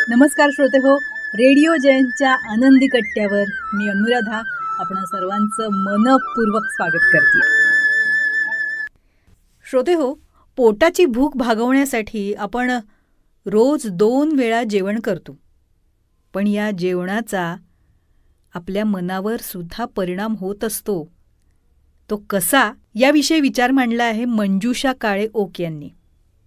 नमस्कार श्रोते हो, रेडिओ जयंतच्या आनंदी कट्ट्यावर मी अनुराधा आपण सर्वांचं मनपूर्वक स्वागत करते. श्रोते हो, पोटाची भूक भागवण्यासाठी आपण रोज 2 वेळा जेवण करतो, पण या जेवणाचा आपल्या मनावर सुद्धा परिणाम होत असतो. तो कसा याविषयी विचार मांडला आहे मंजुषा काळे ओक यांनी.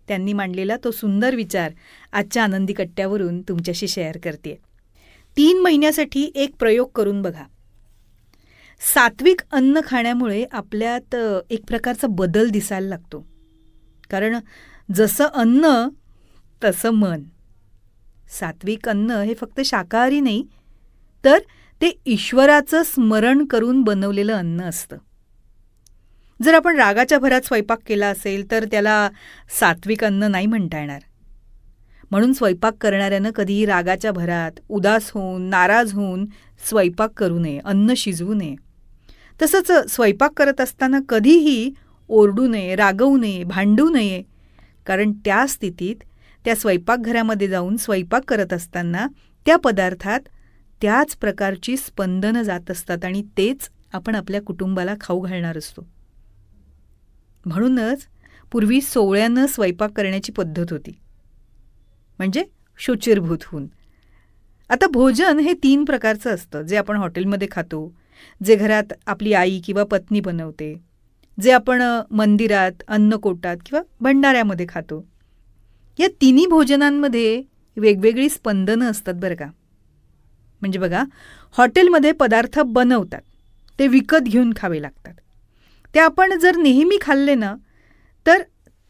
त्यांनी मांडलेला तो सुंदर विचार आजच्या आनंदी कट्ट्यावरून तुमच्याशी शेअर करते. 3 महिन्यासाठी एक प्रयोग करून बघा. सात्विक अन्न खाण्यामुळे आपल्यात एक प्रकारचा बदल दिसायला लागतो. कारण जसं अन्न तसं मन. सात्विक अन्न हे फक्त शाकाहारी नाही, तर ते ईश्वराचं स्मरण करून बनवलेलं अन्न असतं. जर आपण रागाच्या भरात स्वयंपाक केला असेल तर त्याला सात्विक अन्न नाही म्हणता येणार. म्हणून स्वयंपाक करणाऱ्यानं कधीही रागाच्या भरात उदास होऊन नाराज होऊन स्वयंपाक करू नये, अन्न शिजवू नये. तसंच स्वयंपाक करत असताना कधीही ओरडू नये, रागवू नये, भांडू नये. कारण त्या स्थितीत त्या स्वयंपाकघरामध्ये जाऊन स्वयंपाक करत असताना त्या पदार्थात त्याच प्रकारची स्पंदनं जात असतात आणि तेच आपण आपल्या कुटुंबाला खाऊ घालणार असतो. म्हणूनच पूर्वी सोवळ्यानं स्वयंपाक करण्याची पद्धत होती, म्हणजे शुचिर्भूत होऊन. आता भोजन हे 3 प्रकारचं असतं. जे आपण हॉटेलमध्ये खातो, जे घरात आपली आई किंवा पत्नी बनवते, जे आपण मंदिरात अन्नकोटात किंवा भंडाऱ्यामध्ये खातो. या 3 भोजनांमध्ये वेगवेगळी स्पंदनं असतात बरं का. म्हणजे बघा, हॉटेलमध्ये पदार्थ बनवतात, ते विकत घेऊन खावे लागतात. ते आपण जर नेहमी खाल्ले ना तर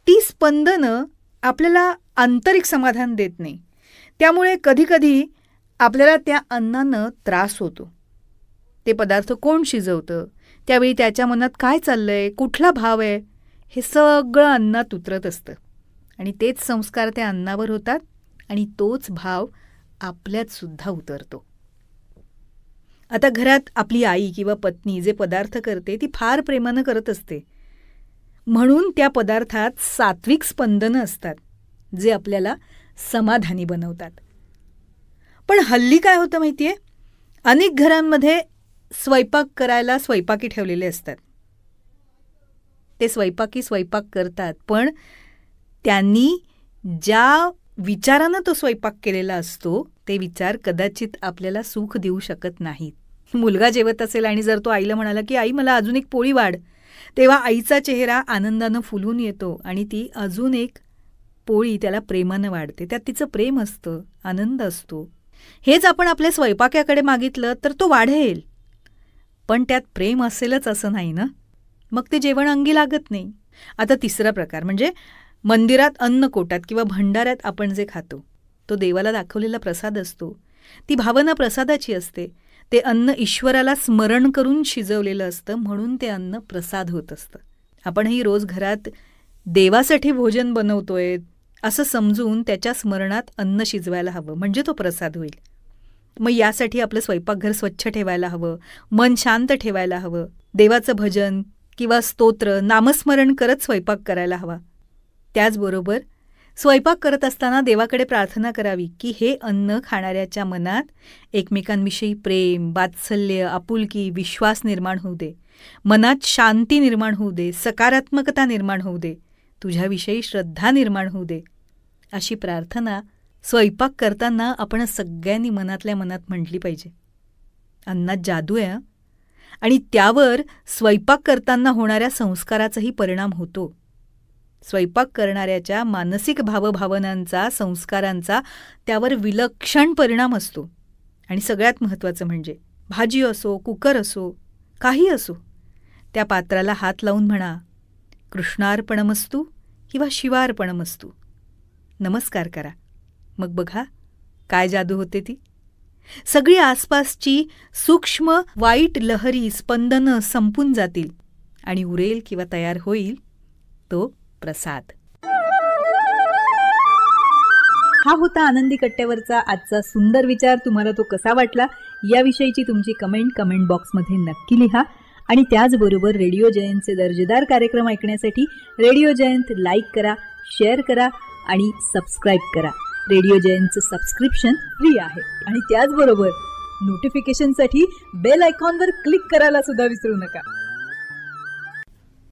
ती स्पंदनं आपल्याला आंतरिक समाधान देत नाही. त्यामुळे कधीकधी आपल्याला त्या अन्नानं त्रास होतो. ते पदार्थ कोण शिजवतं, त्यावेळी त्याच्या मनात काय चाललंय, कुठला भाव आहे, हे सगळं अन्नात उतरत असतं आणि तेच संस्कार त्या अन्नावर होतात आणि तोच भाव आपल्यात सुद्धा उतरतो. आता घरात आपली आई किंवा पत्नी जे पदार्थ करते ती फार प्रेमानं करत असते. म्हणून त्या पदार्थात सात्विक स्पंदनं असतात जे आपल्याला समाधानी बनवतात. पण हल्ली काय होतं माहिती आहे, अनेक घरांमध्ये स्वयंपाक करायला स्वयंपाकी ठेवलेले असतात. ते स्वयंपाकी स्वयंपाक करतात, पण त्यांनी ज्या विचारानं तो स्वयंपाक केलेला असतो ते विचार कदाचित आपल्याला सुख देऊ शकत नाहीत. मुलगा जेवत असेल आणि जर तो आईला म्हणाला की आई मला अजून एक पोळी वाढ, तेव्हा आईचा चेहरा आनंदानं फुलून येतो आणि ती अजून एक पोळी त्याला प्रेमानं वाढते. त्यात तिचं प्रेम असतं, आनंद असतो. हेच आपण आपल्या स्वयंपाकाकडे मागितलं तर तो वाढेल, पण त्यात प्रेम असेलच असं नाही ना, मग ते जेवण अंगी लागत नाही. आता 3रा प्रकार म्हणजे मंदिरात अन्नकोटात किंवा भंडाऱ्यात आपण जे खातो तो देवाला दाखवलेला प्रसाद असतो. ती भावना प्रसादाची असते. ते अन्न ईश्वराला स्मरण करून शिजवलेलं असतं, म्हणून ते अन्न प्रसाद होत असतं. आपणही रोज घरात देवासाठी भोजन बनवतोय असं समजून त्याच्या स्मरणात अन्न शिजवायला हवं, म्हणजे तो प्रसाद होईल. मग यासाठी आपलं स्वयंपाकघर स्वच्छ ठेवायला हवं, मन शांत ठेवायला हवं, देवाचं भजन किंवा स्तोत्र नामस्मरण करत स्वयंपाक करायला हवा. त्याचबरोबर स्वयंपाक करत असताना देवाकडे प्रार्थना करावी की हे अन्न खाणाऱ्याच्या मनात एकमेकांविषयी प्रेम, वात्सल्य, आपुलकी, विश्वास निर्माण होऊ दे, मनात शांती निर्माण होऊ दे, सकारात्मकता निर्माण होऊ दे, तुझ्याविषयी श्रद्धा निर्माण होऊ दे. अशी प्रार्थना स्वयंपाक करताना आपण सगळ्यांनी मनातल्या मनात म्हटली पाहिजे. अन्नात जादू आहे आणि त्यावर स्वयंपाक करताना होणाऱ्या संस्काराचाही परिणाम होतो. स्वयंपाक करणाऱ्याच्या मानसिक भावभावनांचा, संस्कारांचा त्यावर विलक्षण परिणाम असतो. आणि सगळ्यात महत्त्वाचं म्हणजे भाजी असो, कुकर असो, काही असो, त्या पात्राला हात लावून म्हणा कृष्णार्पणमस्तु किंवा शिवार्पणमस्तु, नमस्कार करा. मग बघा काय जादू होते ती. सगळी आसपासची सूक्ष्म वाईट लहरी, स्पंदनं संपून जातील आणि उरेल किंवा तयार होईल तो प्रसाद. हा होता आनंदी कट्ट्यावरचा आजचा सुंदर विचार. तुम्हाला तो कसा वाटला याविषयीची तुमची कमेंट बॉक्समध्ये नक्की लिहा. आणि त्याचबरोबर रेडिओ जयंतचे दर्जेदार कार्यक्रम ऐकण्यासाठी रेडिओ जयंत लाईक करा, शेअर करा आणि सबस्क्राईब करा. रेडिओ जयंतचं सबस्क्रिप्शन फ्री आहे. आणि त्याचबरोबर नोटिफिकेशनसाठी बेल आयकॉनवर क्लिक करायला सुद्धा विसरू नका.